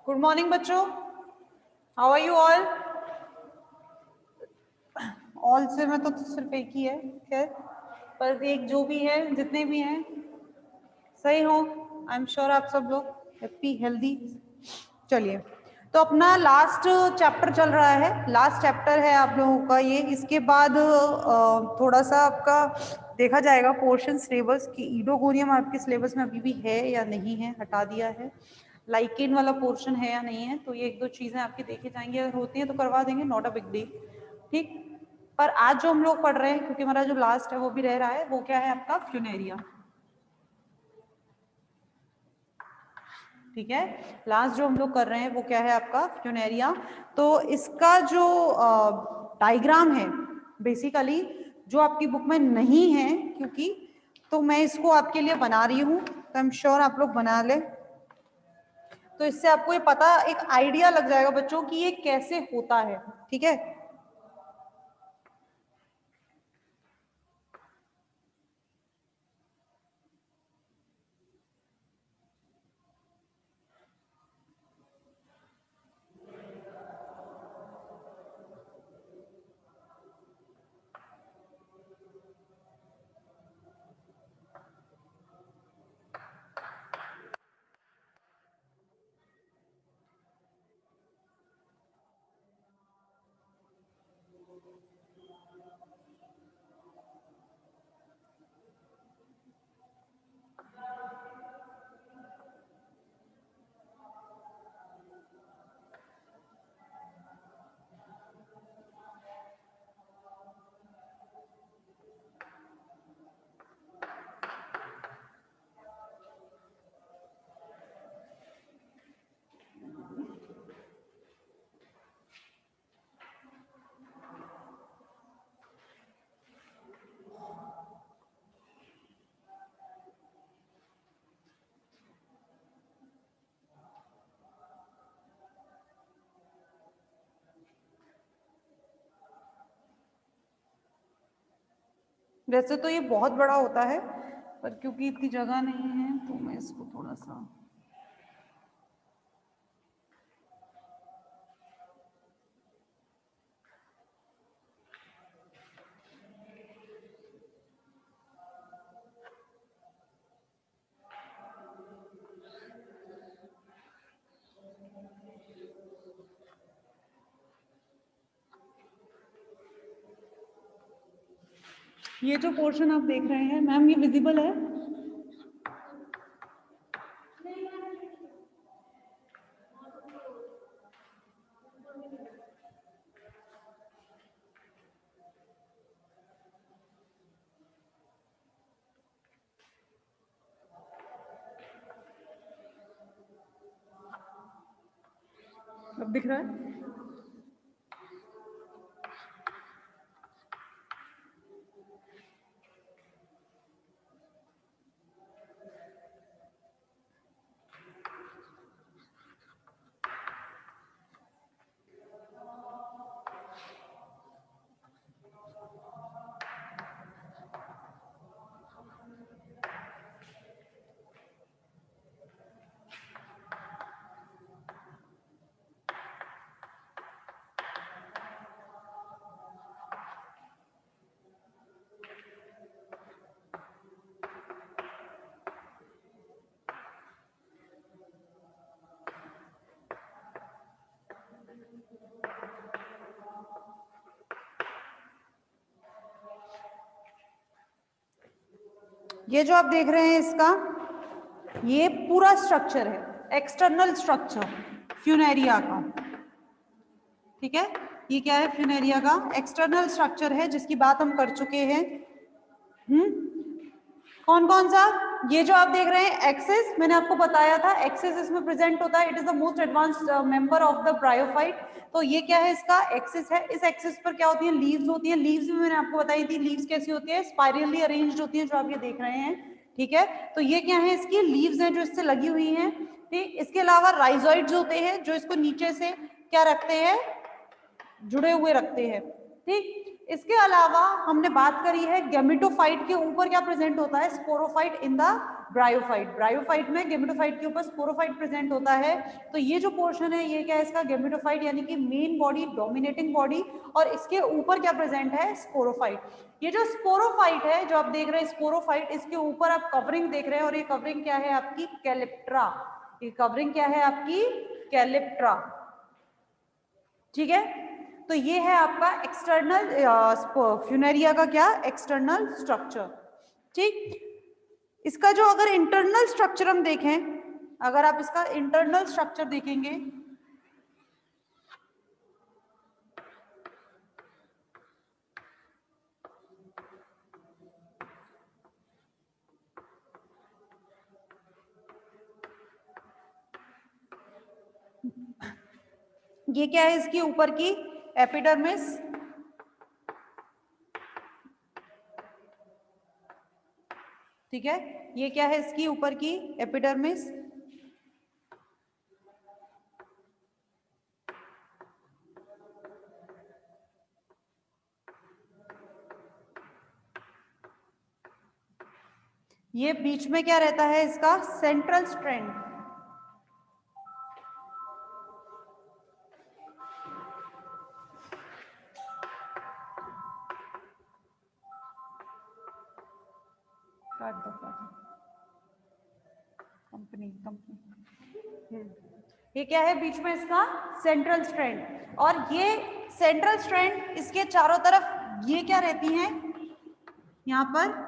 Good morning बच्चों, how are you all? All से में तो सिर्फ एक ही है, खैर, पर एक जो भी है, जितने भी हैं सही हो। आई एम श्योर आप सब लोग हैप्पी हेल्दी। चलिए, तो अपना लास्ट चैप्टर चल रहा है, लास्ट चैप्टर है आप लोगों का ये। इसके बाद थोड़ा सा आपका देखा जाएगा पोर्शन सिलेबस की। ईडोगोनियम आपके सिलेबस में अभी भी है या नहीं है, हटा दिया है। लाइकेन वाला पोर्शन है या नहीं है, तो ये एक दो चीजें आपकी देखे जाएंगी, अगर होती हैं तो करवा देंगे, नॉट अ बिग डील, ठीक। पर आज जो हम लोग पढ़ रहे हैं, क्योंकि हमारा जो लास्ट है वो भी रह रहा है, वो क्या है आपका फ्यूनेरिया, ठीक है। लास्ट जो हम लोग कर रहे हैं वो क्या है आपका फ्यूनेरिया। तो इसका जो डायग्राम है बेसिकली, जो आपकी बुक में नहीं है, क्योंकि तो मैं इसको आपके लिए बना रही हूँ, तो आई एम श्योर आप लोग बना ले। तो इससे आपको ये पता, एक आइडिया लग जाएगा बच्चों कि ये कैसे होता है, ठीक है। वैसे तो ये बहुत बड़ा होता है, पर क्योंकि इतनी जगह नहीं है तो मैं इसको थोड़ा सा, ये जो पोर्शन आप देख रहे हैं मैम, ये विजिबल है? अब दिख रहा है? ये जो आप देख रहे हैं इसका, ये पूरा स्ट्रक्चर है, एक्सटर्नल स्ट्रक्चर फ्यूनेरिया का, ठीक है। ये क्या है? फ्यूनेरिया का एक्सटर्नल स्ट्रक्चर है, जिसकी बात हम कर चुके हैं। कौन कौन सा? ये जो आप देख रहे हैं एक्सिस, मैंने आपको बताया था एक्सिस इसमें प्रेजेंट होता है, it is the most advanced member of the bryophyte. तो ये क्या है? इसका एक्सिस है। इस एक्सिस पर क्या होती है? लीव्स होती है। लीव्स में मैंने आपको बताई थी, लीव्स कैसी होती है? स्पाइरली अरेंज्ड होती है, जो आप ये देख रहे हैं, ठीक है। तो ये क्या है? इसकी लीव्स हैं जो इससे लगी हुई हैं, ठीक। इसके अलावा राइजोइड्स होते हैं जो इसको नीचे से क्या रखते हैं? जुड़े हुए रखते हैं, ठीक। इसके अलावा हमने बात करी है गैमेटोफाइट के ऊपर क्या प्रेजेंट होता है? Sporophyte in the bryophyte. Bryophyte में गेमेटोफाइट के ऊपर स्पोरोफाइट प्रेजेंट होता है। तो ये जो पोर्शन है ये क्या है इसका, गेमेटोफाइट यानी कि मेन बॉडी, डोमिनेटिंग बॉडी, और इसके ऊपर क्या प्रेजेंट है, स्पोरोफाइट। ये जो स्पोरोफाइट है जो आप देख रहे हैं स्पोरोफाइट, इसके ऊपर आप कवरिंग देख रहे हैं, और ये कवरिंग क्या है आपकी, कैलिप्ट्रा। ये कवरिंग क्या है आपकी, कैलिप्ट्रा। ठीक है, तो ये है आपका एक्सटर्नल फ्यूनेरिया का क्या, एक्सटर्नल स्ट्रक्चर। ठीक, इसका जो अगर इंटरनल स्ट्रक्चर हम देखें, अगर आप इसका इंटरनल स्ट्रक्चर देखेंगे, ये क्या है इसकी ऊपर की एपिडर्मिस, ठीक है, ये क्या है इसकी ऊपर की एपिडर्मिस, ये बीच में क्या रहता है इसका, सेंट्रल स्ट्रैंड। ये क्या है बीच में इसका, सेंट्रल स्ट्रैंड, और ये सेंट्रल स्ट्रैंड इसके चारों तरफ ये क्या रहती हैं, यहां पर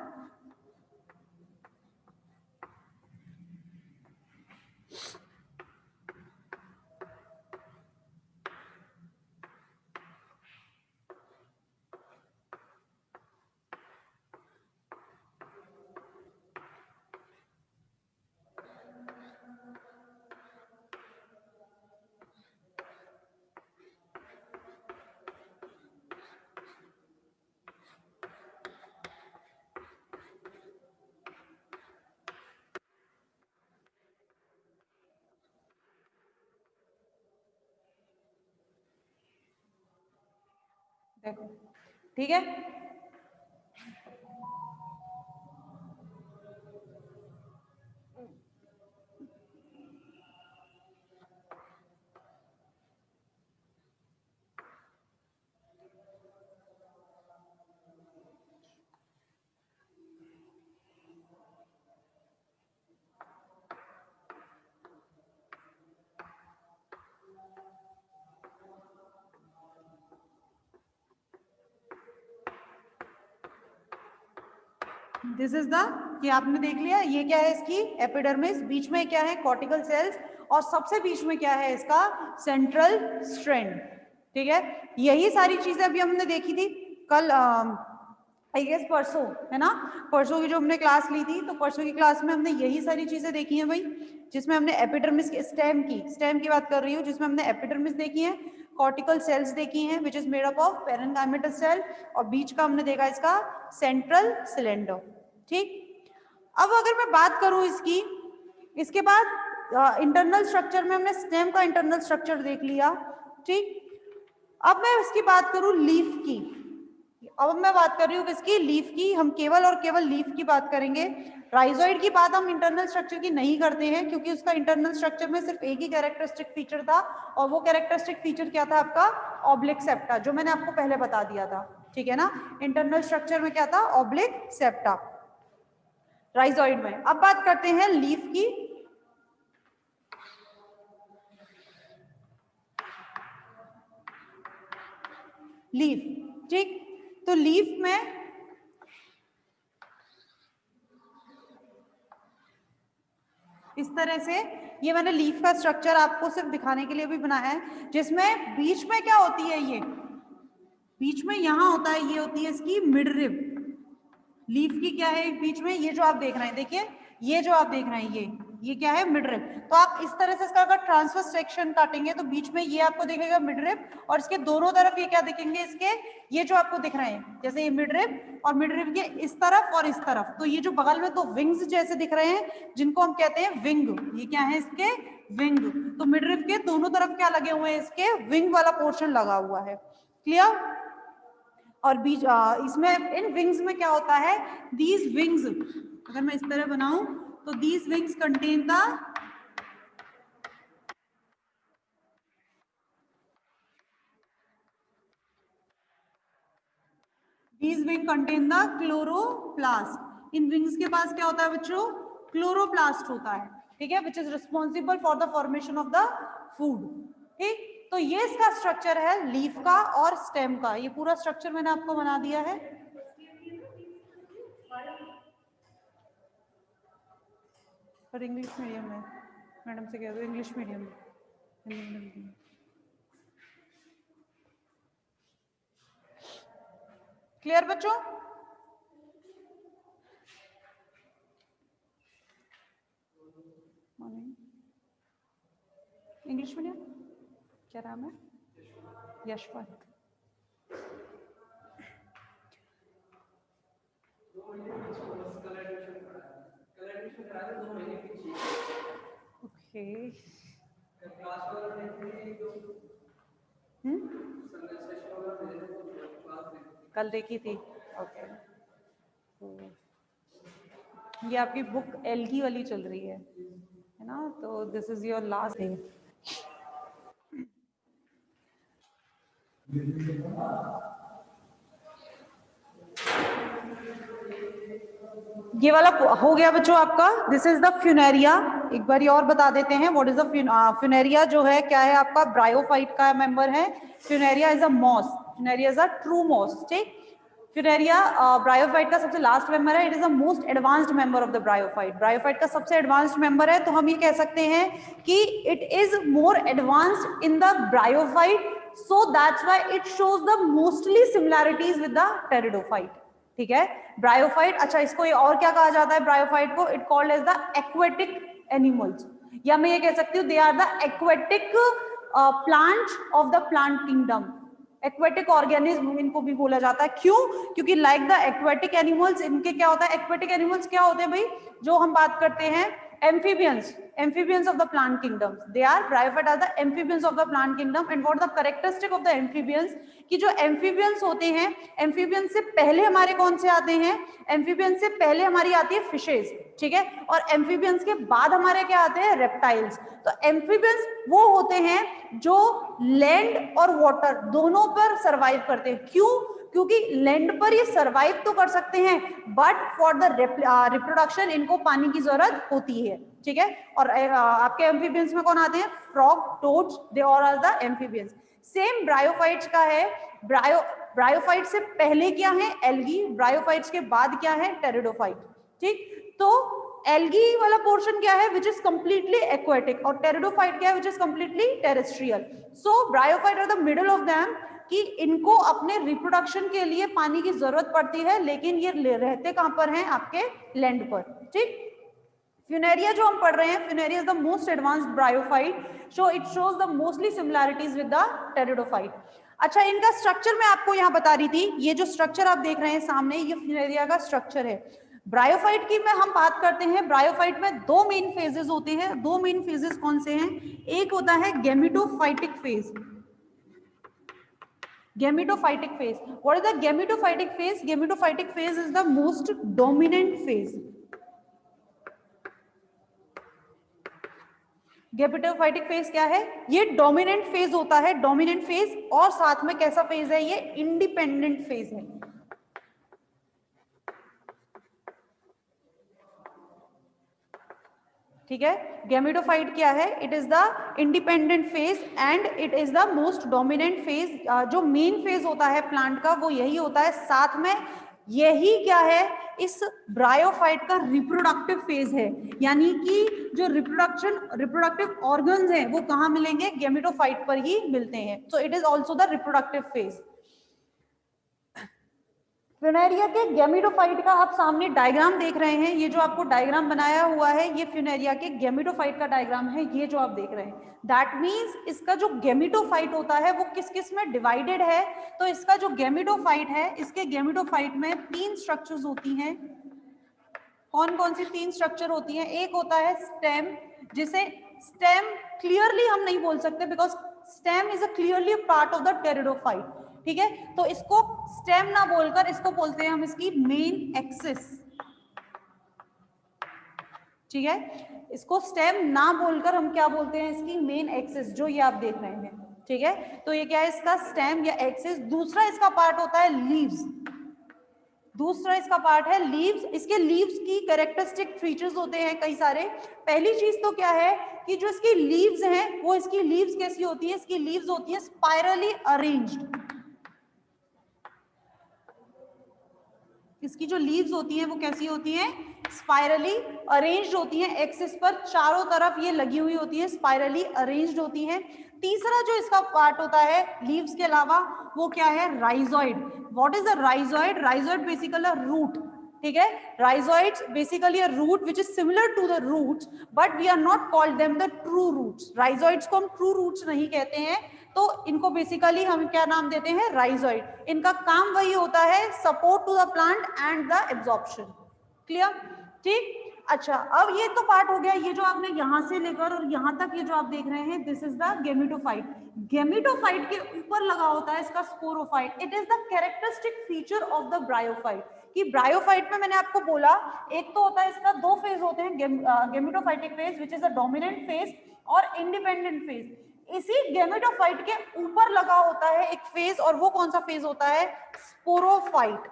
देखो, ठीक है, दिस इज द, ये आपने देख लिया, ये क्या है इसकी एपिडर्मिस, बीच में क्या है कॉर्टिकल सेल्स, और सबसे बीच में क्या है इसका सेंट्रल स्ट्रैंड। ठीक है, यही सारी चीजें अभी हमने देखी थी कल, आई गेस परसों, है ना, परसों की जो हमने क्लास ली थी, तो परसों की क्लास में हमने यही सारी चीजें देखी हैं भाई, जिसमें हमने एपिडर्मिस के स्टेम की बात कर रही हूँ, जिसमें हमने एपिडर्मिस देखी है, कॉर्टिकल सेल्स देखी हैं which is made up of parenchymatous cell, और बीच का हमने देखा इसका सेंट्रल सिलेंडर। ठीक, अब अगर मैं बात करूं इसकी, इसके बाद इंटरनल स्ट्रक्चर में हमने स्टेम का इंटरनल स्ट्रक्चर देख लिया। ठीक, अब मैं इसकी बात करूं लीफ की, अब मैं बात कर रही हूँ किसकी, लीफ की, हम केवल और केवल लीफ की बात करेंगे। राइजोइड की बात हम इंटरनल स्ट्रक्चर की नहीं करते हैं, क्योंकि उसका इंटरनल स्ट्रक्चर में सिर्फ एक ही कैरेक्टरिस्टिक फीचर था, और वो कैरेक्टरिस्टिक फीचर क्या था आपका, ऑब्लिक सेप्टा, जो मैंने आपको पहले बता दिया था। ठीक है ना, इंटरनल स्ट्रक्चर में क्या था, ऑब्लिक सेप्टा राइजोइड में। अब बात करते हैं लीफ की। लीफ, ठीक, तो लीफ में इस तरह से, ये मैंने लीफ का स्ट्रक्चर आपको सिर्फ दिखाने के लिए भी बनाया है, जिसमें बीच में क्या होती है, ये बीच में यहां होता है, ये होती है इसकी मिडरिब। लीफ की क्या है बीच में, ये जो आप देख रहे हैं, देखिए ये जो आप देख रहे हैं, ये क्या है मिडरिब। तो आप इस तरह से इसका अगर ट्रांसवर्स सेक्शन काटेंगे तो बीच में ये आपको दिखेगा मिडरिब, और इसके दोनों तरफ ये क्या दिखेंगे इसके, ये जो आपको दिख रहे हैं, जैसे ये मिडरिब, और मिडरिब के इस तरफ और इस तरफ, तो ये जो बगल में दो विंग्स जैसे दिख रहे हैं, जिनको हम कहते हैं विंग, ये क्या है इसके विंग। तो मिडरिब के दोनों तरफ क्या लगे हुए हैं, इसके विंग वाला पोर्शन लगा हुआ है। क्लियर, और बीच इसमें इन विंग्स में क्या होता है, दीज विंग्स, अगर मैं इस तरह बनाऊं तो these wings contain the chloroplast. In wings के पास क्या होता है बच्चों? क्लोरोप्लास्ट होता है, ठीक है, which is responsible for the formation of the food. ठीक, तो ये इसका स्ट्रक्चर है लीफ का और स्टेम का। ये पूरा स्ट्रक्चर मैंने आपको बना दिया है। पर इंग्लिश मीडियम में मैडम से कह दो, इंग्लिश मीडियम में। क्लियर बच्चों? इंग्लिश मीडियम क्या नाम है? यशवंत। ओके, कल देखी थी। ओके, ये आपकी बुक एल्गी वाली चल रही है ना? तो this is your last day. ये वाला हो गया बच्चों आपका। This is the Funaria. एक बार और बता देते हैं व्हाट इज द फ्यूनेरिया। जो है क्या है आपका? ब्रायोफाइट का मेंबर है। Funaria is a moss. Funaria is a true moss. ठीक, फ्यूनेरिया ब्रायोफाइट का सबसे लास्ट मेंबर है। It is the most advanced member of the bryophyte. Bryophyte का सबसे एडवांस्ड मेंबर है, तो हम ये कह सकते हैं कि it is more advanced in the bryophyte, so that's why it shows the mostly similarities with the pteridophyte. ठीक है, ब्रायोफाइट। अच्छा, इसको ये और क्या कहा जाता है ब्रायोफाइट को? It called as the aquatic animals, या मैं ये कह सकती हूँ they are the aquatic plant of the plant kingdom. Aquatic organism इनको भी बोला जाता है। क्यों? क्योंकि लाइक द एक्वेटिक एनिमल्स, इनके क्या होता है? एक्वेटिक एनिमल्स क्या होते हैं भाई? जो हम बात करते हैं amphibians, amphibians of the plant kingdom. They are bryophyte are the amphibians of the plant kingdom. And what the characteristic of the amphibians? कि जो amphibians होते हैं, amphibians से पहले हमारे कौन से आते हैं? amphibians से पहले हमारी आती है fishes, ठीक है, और amphibians के बाद हमारे क्या आते हैं? reptiles. तो amphibians वो होते हैं जो land और water दोनों पर survive करते हैं। क्यों? क्योंकि लैंड पर ये सरवाइव तो कर सकते हैं, बट फॉर द रिप्रोडक्शन इनको पानी की जरूरत होती है। ठीक है, और आपके एम्फीबियंस में कौन आते हैं? Frog, toads, they all are the amphibians. Same bryophytes का है। ब्रायोफाइट से पहले क्या है? एल्गी। ब्रायोफाइट्स के बाद क्या है? टेरिडोफाइट। ठीक, तो एल्गी वाला पोर्शन क्या है? विच इज कंप्लीटली एक्वेटिक, और टेरिडोफाइट क्या है? Which is completely terrestrial. So bryophyte are the middle of them, कि इनको अपने रिप्रोडक्शन के लिए पानी की जरूरत पड़ती है, लेकिन ये रहते कहां पर हैं? आपके लैंड पर। ठीक, फ्यूनेरिया जो हम पढ़ रहे हैं, Funaria is the most advanced bryophyte, so it shows the mostly similarities with the pteridophyte. अच्छा, इनका स्ट्रक्चर मैं आपको यहां बता रही थी। ये जो स्ट्रक्चर आप देख रहे हैं सामने, ये फ्यूनेरिया का स्ट्रक्चर है। ब्रायोफाइट की में हम बात करते हैं। ब्रायोफाइट में दो मेन फेजेस होते हैं। दो मेन फेजेस कौन से हैं? एक होता है gametophytic phase. Gametophytic phase. What is the gametophytic phase? Gametophytic phase is the most dominant phase. Gametophytic phase क्या है? ये डोमिनेंट फेज होता है। डोमिनेंट फेज, और साथ में कैसा फेज है? ये इंडिपेंडेंट फेज है। ठीक है, गैमेटोफाइट क्या है? It is the independent phase and it is the most dominant phase. जो मेन फेज होता है प्लांट का वो यही होता है। साथ में यही क्या है? इस ब्रायोफाइट का रिप्रोडक्टिव फेज है, यानी कि जो रिप्रोडक्टिव ऑर्गन्स हैं वो कहां मिलेंगे? गैमेटोफाइट पर ही मिलते हैं। So it is also the reproductive phase. Funaria के गैमेटोफाइट का आप सामने डायग्राम देख रहे हैं। ये जो आपको डायग्राम बनाया हुआ है, ये फ्यूनेरिया के गैमेटोफाइट का डायग्राम है। ये जो आप देख रहे हैं, दैट मींस इसका जो गैमेटोफाइट होता है वो किस किस में डिवाइडेड है? तो इसका जो गैमेटोफाइट है, इसके गैमेटोफाइट में तीन स्ट्रक्चर्स होती हैं। कौन कौन सी तीन स्ट्रक्चर होती हैं? एक होता है स्टेम, जिसे स्टेम क्लियरली हम नहीं बोल सकते, because stem is a clearly part of the pteridophyte. ठीक है, तो इसको स्टेम ना बोलकर इसको बोलते हैं हम इसकी मेन एक्सिस। ठीक है, इसको स्टेम ना बोलकर हम क्या बोलते हैं, इसकी मेन एक्सिस, जो ये आप देख रहे हैं, ठीक है। तो ये क्या है, इसका स्टेम या एक्सिस। दूसरा इसका पार्ट होता है लीव्स, दूसरा इसका पार्ट है लीव्स। इसके लीव्स की कैरेक्टरिस्टिक फीचर्स होते हैं कई सारे। पहली चीज तो क्या है कि जो इसकी लीव्स हैं, वो इसकी लीव्स कैसी होती है, इसकी लीव्स होती है स्पाइरली अरेंज्ड। इसकी जो लीव्स होती हैं वो कैसी होती हैं, स्पाइरली अरेंज्ड होती हैं, एक्सिस पर चारों तरफ ये लगी हुई होती है, स्पाइरली अरेंज्ड होती हैं। तीसरा जो इसका पार्ट होता है लीव्स के अलावा, वो क्या है, rhizoid. What is a rhizoid? Rhizoid basically a root, ठीक है। Rhizoids basically a root which is similar to the roots, but we are not called them the true roots. Rhizoids को हम ट्रू रूट्स नहीं कहते हैं, तो इनको basically हम क्या नाम देते हैं, राइजोइड। इनका काम वही होता है, support to the plant and the absorption. Clear? ठीक। अच्छा, अब ये तो पार्ट हो गया, ये जो आपने यहां से लेकर और यहां तक ये जो आप देख रहे हैं, this is the gametophyte. Gametophyte के ऊपर लगा होता है इसका sporophyte. It is the characteristic feature of the bryophyte. कि ब्रायोफाइट में मैंने आपको बोला, एक तो होता है इसका, दो फेज होते हैं, gametophytic phase which is a dominant phase और इंडिपेंडेंट फेज। इसी गेमेटोफाइट के ऊपर लगा होता है एक फेज, और वो कौन सा फेज होता है, स्पोरोफाइट।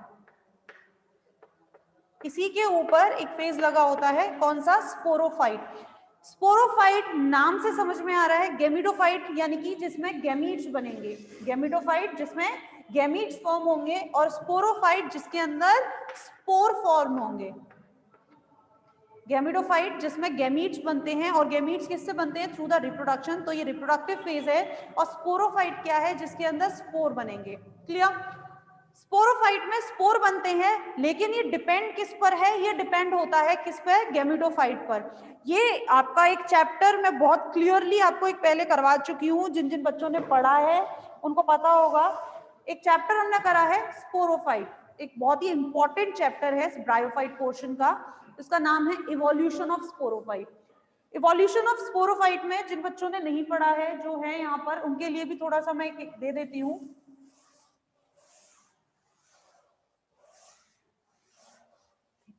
इसी के ऊपर एक फेज लगा होता है, कौन सा, स्पोरोफाइट। स्पोरोफाइट नाम से समझ में आ रहा है, गेमिटोफाइट यानी कि जिसमें गैमीट्स बनेंगे, गेमिटोफाइट जिसमें गैमीट्स फॉर्म होंगे, और स्पोरोफाइट जिसके अंदर स्पोर फॉर्म होंगे। गैमिटोफाइट जिसमें गैमीट्स बनते हैं, और गैमीट्स किससे बनते हैं, थ्रू द रिप्रोडक्शन। तो ये रिप्रोडक्टिव फेज है। और स्पोरोफाइट क्या है, जिसके अंदर स्पोर बनेंगे। क्लियर? स्पोरोफाइट में स्पोर बनते हैं, लेकिन ये डिपेंड किस पर है, ये डिपेंड होता है किस पर, गैमिटोफाइट पर। ये आपका एक चैप्टर मैं बहुत क्लियरली आपको एक पहले करवा चुकी हूँ, जिन जिन बच्चों ने पढ़ा है उनको पता होगा। एक चैप्टर हमने करा है स्पोरोफाइट, एक बहुत ही इंपॉर्टेंट चैप्टर है ब्रायोफाइट पोर्शन का। इसका नाम है evolution of sporophyte. Evolution of sporophyte में जिन बच्चों ने नहीं पढ़ा है, जो है यहाँ पर, उनके लिए भी थोड़ा सा मैं दे देती हूँ।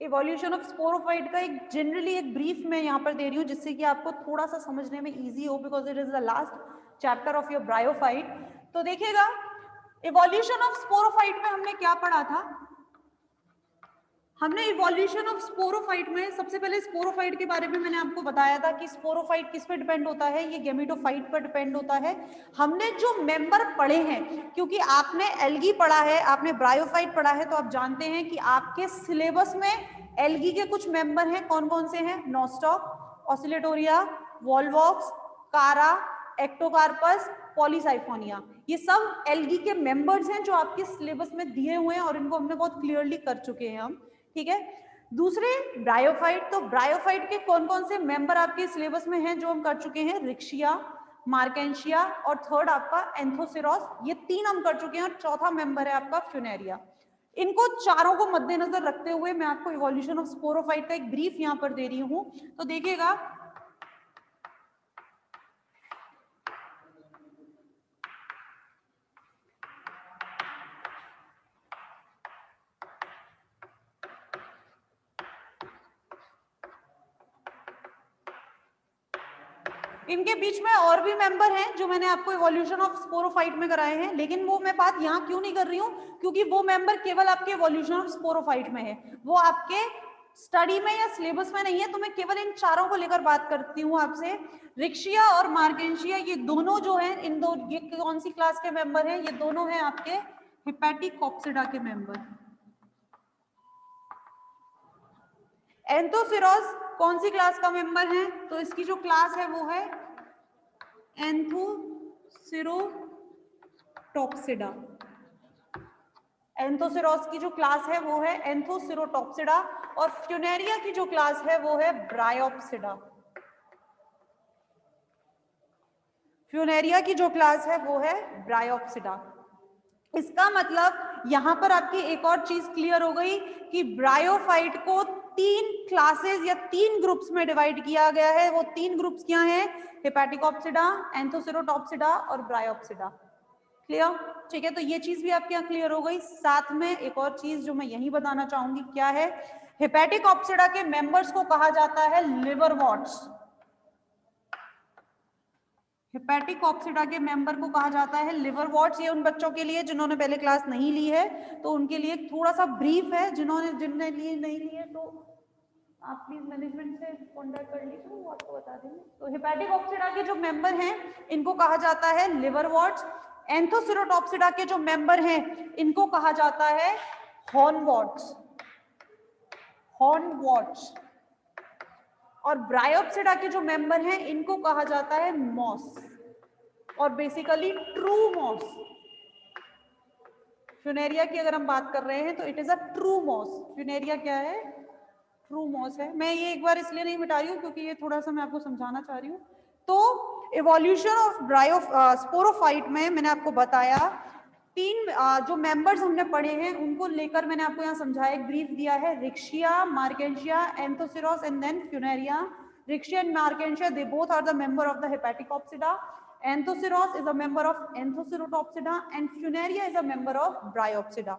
इवोल्यूशन ऑफ स्पोरोफाइट का एक जनरली एक ब्रीफ मैं यहाँ पर दे रही हूँ, जिससे कि आपको थोड़ा सा समझने में इजी हो, because it is the last chapter of your bryophyte. तो देखिएगा, इवोल्यूशन ऑफ स्पोरोफाइट में हमने क्या पढ़ा था, हमने इवोल्यूशन ऑफ स्पोरोफाइट में सबसे पहले स्पोरोफाइट के बारे में मैंने आपको बताया था कि स्पोरोफाइट किस पे डिपेंड होता है, ये गेमिटोफाइट पर डिपेंड होता है। हमने जो मेंबर पढ़े हैं, क्योंकि आपने एल्गी पढ़ा है, आपने ब्रायोफाइट पढ़ा है, तो आप जानते हैं कि आपके सिलेबस में एल्गी के कुछ मेंबर हैं। कौन कौन से हैं, नोस्टॉक, ऑसिलेटोरिया, वॉल्वॉक्स, कारा, एक्टोकार्पस, पॉलीसाइफोनिया। ये सब एल्गी के मेंबर्स हैं जो आपके सिलेबस में दिए हुए हैं, और इनको हमने बहुत क्लियरली कर चुके हैं हम, ठीक है। दूसरे ब्रायोफाइट, तो ब्रायोफाइट के कौन कौन से मेंबर आपके सिलेबस में हैं जो हम कर चुके हैं, रिक्शिया, मार्केंशिया, और थर्ड आपका एंथोसिरोस, ये तीन हम कर चुके हैं, और चौथा मेंबर है आपका फ्यूनेरिया। इनको चारों को मद्देनजर रखते हुए मैं आपको इवोल्यूशन ऑफ स्पोरोफाइट का एक ब्रीफ यहां पर दे रही हूं। तो देखिएगा, इनके बीच में और भी मेंबर हैं जो मैंने आपको इवोल्यूशन ऑफ स्पोरोफाइट में कराए हैं, लेकिन वो मैं बात यहाँ क्यों नहीं कर रही हूँ, क्योंकि वो मेंबर केवल आपके इवोल्यूशन ऑफ स्पोरोफाइट में है, वो आपके स्टडी में या सिलेबस में नहीं है। तो मैं केवल इन चारों को लेकर बात करती हूँ आपसे। रिक्शिया और मार्केंशिया, ये दोनों जो है, इन दो, ये कौन सी क्लास के मेंबर हैं, ये दोनों हैं आपके हिपैटिकोप्सिडा के मेंबर। एंथोसिरोस कौन सी क्लास का मेंबर है, तो इसकी जो क्लास है वो है एंथोसिरोटॉप्सिडा। एंथोसिरोस की जो क्लास है वो है एंथोसिरोटॉप्सिडा, और फ्यूनेरिया की जो क्लास है वो है ब्रायोप्सिडा। फ्यूनेरिया की जो क्लास है वो है ब्रायोप्सिडा। इसका मतलब यहां पर आपकी एक और चीज क्लियर हो गई कि ब्रायोफाइट को तीन क्लासेस या तीन ग्रुप्स में डिवाइड किया गया है। वो तीन ग्रुप्स क्या हैं, हिपैटिकोप्सिडा, एंथोसिरोटॉप्सिडा और ब्रायोप्सिडा। क्लियर? ठीक है, तो ये चीज भी आपके यहाँ क्लियर हो गई। साथ में एक और चीज जो मैं यही बताना चाहूंगी क्या है, हेपेटिक ऑप्सिडा के मेंबर्स को कहा जाता है लिवरवॉर्ट्स। हेपेटिक ऑप्सिडा के मेंबर को कहा जाता है लिवरवॉर्ट्स। ये उन बच्चों के लिए जिन्होंने पहले क्लास नहीं ली है तो उनके लिए थोड़ा सा ब्रीफ है, जिनने लिए नहीं लिए तो आप प्लीज मैनेजमेंट से कॉन्टेक्ट कर लीजिए, वो आपको बता देंगे। तो हेपेटिक ऑप्सिडा के जो मेंबर हैं इनको कहा जाता है लिवरवॉर्ट्स। एंथोसिरोटॉप्सिडा के जो मेंबर हैं इनको कहा जाता है हॉर्नवॉर्ट्स, हॉर्नवॉर्ट्स। और ब्रायोप्सिडा के जो मेंबर हैं इनको कहा जाता है मॉस, और बेसिकली ट्रू मॉस। फ्यूनेरिया की अगर हम बात कर रहे हैं तो it is a true moss. Funaria क्या है? ट्रू मॉस है। मैं ये एक बार इसलिए नहीं मिटा रही हूँ क्योंकि ये थोड़ा सा मैं आपको समझाना चाह रही हूँ। तो इवोल्यूशन ऑफ स्पोरोफाइट में मैंने आपको बताया तीन जो मेंबर्स हमने पढ़े हैं उनको लेकर मैंने आपको यहाँ समझाया, एक ब्रीफ दिया है। Riccia, Marchantia, Anthoceros and then Funaria. Riccia and Marchantia, they both are the member of the hepatic opsida. Anthosiros is a member of Anthocerotopsida and Funaria is a member of Bryopsida.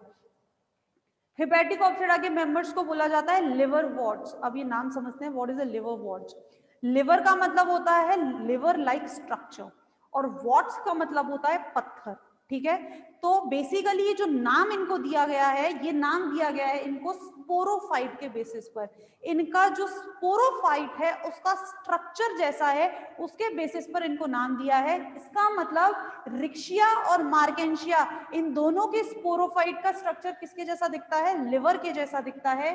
Hepatic opsida के members को बोला जाता है liverworts. अब ये नाम समझते हैं, what is a liverworts. Liver का मतलब होता है लिवर लाइक स्ट्रक्चर और वॉट्स का मतलब होता है पत्थर, ठीक है। तो बेसिकली ये जो नाम इनको दिया गया है, ये नाम दिया गया है इनको स्पोरोफाइट के बेसिस पर। इनका जो स्पोरोफाइट है उसका स्ट्रक्चर जैसा है, उसके बेसिस पर इनको नाम दिया है। इसका मतलब रिक्शिया और मार्केंशिया इन दोनों के स्पोरोफाइट का स्ट्रक्चर किसके जैसा दिखता है? लिवर के जैसा दिखता है।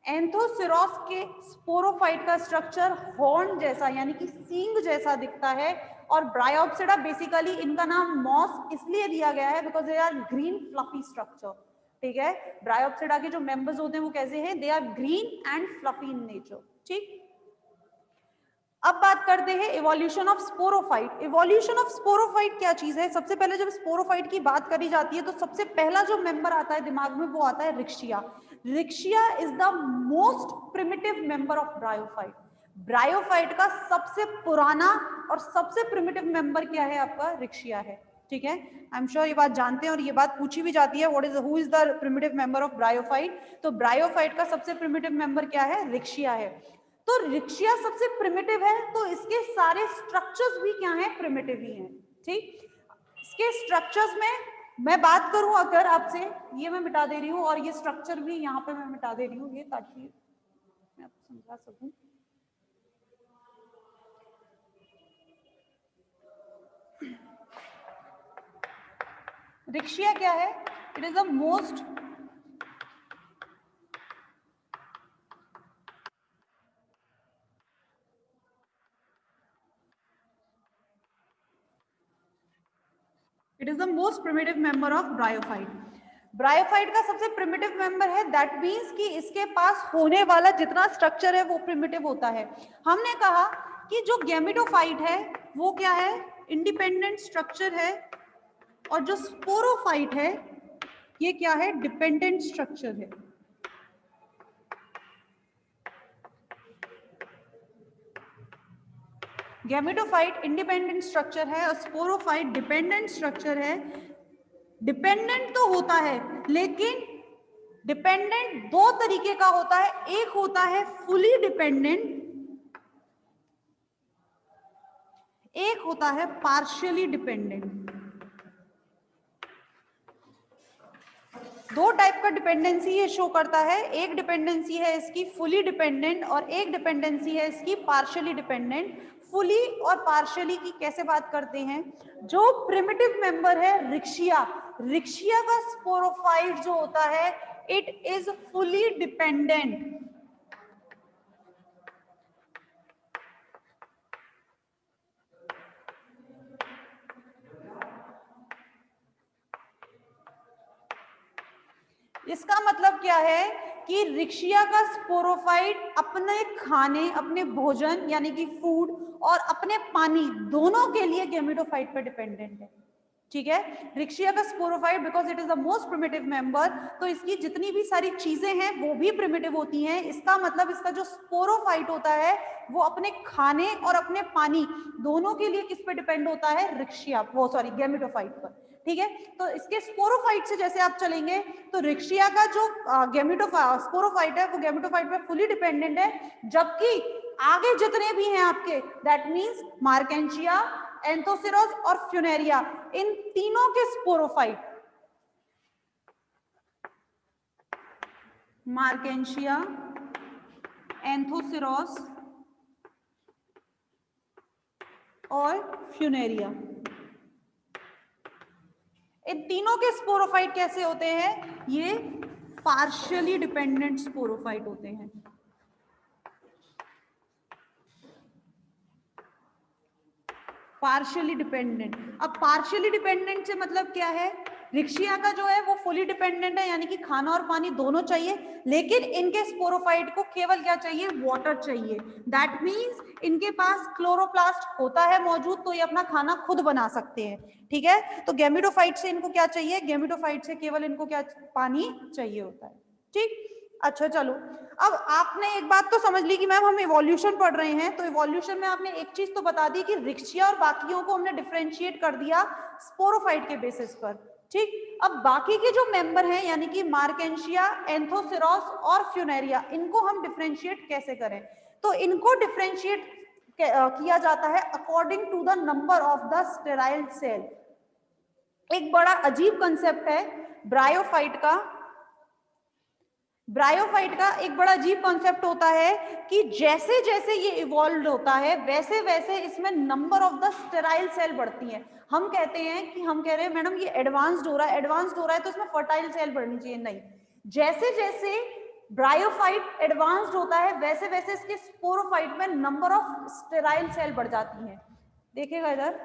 एंथोसिरोस के स्पोरोफाइट का स्ट्रक्चर हॉर्न जैसा यानी कि सींग जैसा दिखता है। और ब्रायोप्सिडा बेसिकली इनका नाम मॉस इसलिए दिया गया है because they are green fluffy structure, ठीक है। ब्रायोप्सिडा के जो मेंबर्स होते हैं वो कैसे हैं? They are green and fluffy in nature, ठीक। अब बात करते हैं evolution of sporophyte. Evolution of sporophyte क्या चीज है? सबसे पहले जब स्पोरोफाइट की बात करी जाती है तो सबसे पहला जो मेंबर आता है दिमाग में वो आता है रिक्शिया। रिक्शिया is the most primitive member of bryophyte. Bryophyte का सबसे पुराना और सबसे प्रिमिटिव मेंबर क्या है? आपका रिक्शिया है, ठीक है। आई एम श्योर ये बात जानते हैं और ये बात पूछी भी जाती है, what is who is the primitive member of bryophyte. तो ब्रायोफाइट का सबसे प्रिमिटिव मेंबर क्या है? रिक्शिया है। तो रिक्शिया सबसे प्रिमिटिव है तो इसके सारे स्ट्रक्चर्स भी क्या हैं? प्रिमिटिव ही हैं, ठीक। इसके स्ट्रक्चर्स में मैं बात करूं अगर आपसे, ये मैं मिटा दे रही हूं और ये स्ट्रक्चर भी यहाँ पे मैं मिटा दे रही हूँ ये, ताकि मैं आपको समझा सकूं। रिक्शिया क्या है? It is the most it is the most primitive member of bryophyte. Bryophyte का सबसे प्रिमिटिव मेंबर है, दैट मीन्स कि इसके पास होने वाला जितना स्ट्रक्चर है वो प्रिमिटिव होता है। हमने कहा कि जो गैमेटोफाइट है वो क्या है? इंडिपेंडेंट स्ट्रक्चर है, और जो स्पोरोफाइट है ये क्या है? डिपेंडेंट स्ट्रक्चर है। गैमेटोफाइट इंडिपेंडेंट स्ट्रक्चर है और स्पोरोफाइट डिपेंडेंट स्ट्रक्चर है। डिपेंडेंट तो होता है लेकिन डिपेंडेंट दो तरीके का होता है, एक होता है फुली डिपेंडेंट, एक होता है पार्शियली डिपेंडेंट। दो टाइप का डिपेंडेंसी ये शो करता है, एक डिपेंडेंसी है इसकी फुली डिपेंडेंट और एक डिपेंडेंसी है इसकी पार्शियली डिपेंडेंट। फुली और पार्शियली की कैसे बात करते हैं? जो प्रिमिटिव मेंबर है रिक्शिया, रिक्शिया का स्पोरोफाइट जो होता है इट इज फुली डिपेंडेंट। इसका मतलब क्या है कि रिक्शिया का स्पोरोफाइट अपने खाने, अपने भोजन यानी कि फूड और अपने पानी दोनों के लिए गैमेटोफाइट पर डिपेंडेंट है, ठीक है। रिक्शिया का sporophyte because it is the most primitive member, तो इसकी जितनी भी सारी चीजें हैं वो भी प्रिमिटिव होती हैं। इसका मतलब इसका जो स्पोरोफाइट होता है वो अपने खाने और अपने पानी दोनों के लिए किस पे डिपेंड होता है? रिक्शिया, वो सॉरी गैमेटोफाइट पर, ठीक है। तो इसके स्पोरोफाइट से जैसे आप चलेंगे तो रिक्शिया का जो स्पोरोफाइट है वो गैमेटोफाइट पे फुली डिपेंडेंट है, जबकि आगे जितने भी हैं आपके दैट मींस मार्केंशिया, एंथोसिरोस और फ्यूनेरिया, इन तीनों के स्पोरोफाइट, मार्केंशिया, एंथोसिरोस और फ्यूनेरिया, इन तीनों के स्पोरोफाइट कैसे होते हैं? ये पार्शियली डिपेंडेंट स्पोरोफाइट होते हैं। पार्शियली डिपेंडेंट, अब पार्शियली डिपेंडेंट से मतलब क्या है? रिक्शिया का जो है वो फुली डिपेंडेंट है, यानी कि खाना और पानी दोनों चाहिए, लेकिन इनके स्पोरोफाइट को केवल क्या चाहिए? वाटर चाहिए। दैट मींस इनके पास क्लोरोप्लास्ट होता है मौजूद, तो ये अपना खाना खुद बना सकते हैं, ठीक है। तो गैमेटोफाइट से इनको क्या चाहिए? गैमेटोफाइट से केवल इनको क्या? पानी चाहिए होता है, ठीक। अच्छा चलो, अब आपने एक बात तो समझ ली कि मैम हम इवोल्यूशन पढ़ रहे हैं, तो इवोल्यूशन में आपने एक चीज तो बता दी कि रिक्शिया और बाकियों को हमने डिफरेंशिएट कर दिया स्पोरोफाइट के बेसिस पर, ठीक। अब बाकी के जो मेंबर हैं यानी कि मार्केंशिया, एंथोसिरोस और फ्यूनेरिया, इनको हम डिफरेंशिएट कैसे करें? तो इनको डिफरेंशिएट किया जाता है according to the number of the sterile cell. एक बड़ा अजीब कंसेप्ट है ब्रायोफाइट का। ब्रायोफाइट का एक बड़ा अजीब कॉन्सेप्ट होता है कि जैसे जैसे ये इवॉल्व होता है वैसे वैसे इसमें number of the sterile cell बढ़ती हैं। हम कहते हैं कि हम कह रहे हैं मैडम ये एडवांस्ड हो रहा है, एडवांस्ड हो रहा है तो इसमें फर्टाइल सेल बढ़नी चाहिए, नहीं। जैसे जैसे ब्रायोफाइट एडवांस्ड होता है वैसे वैसे इसके स्पोरोफाइट में नंबर ऑफ स्टेराइल सेल बढ़ जाती हैं। देखिएगा इधर,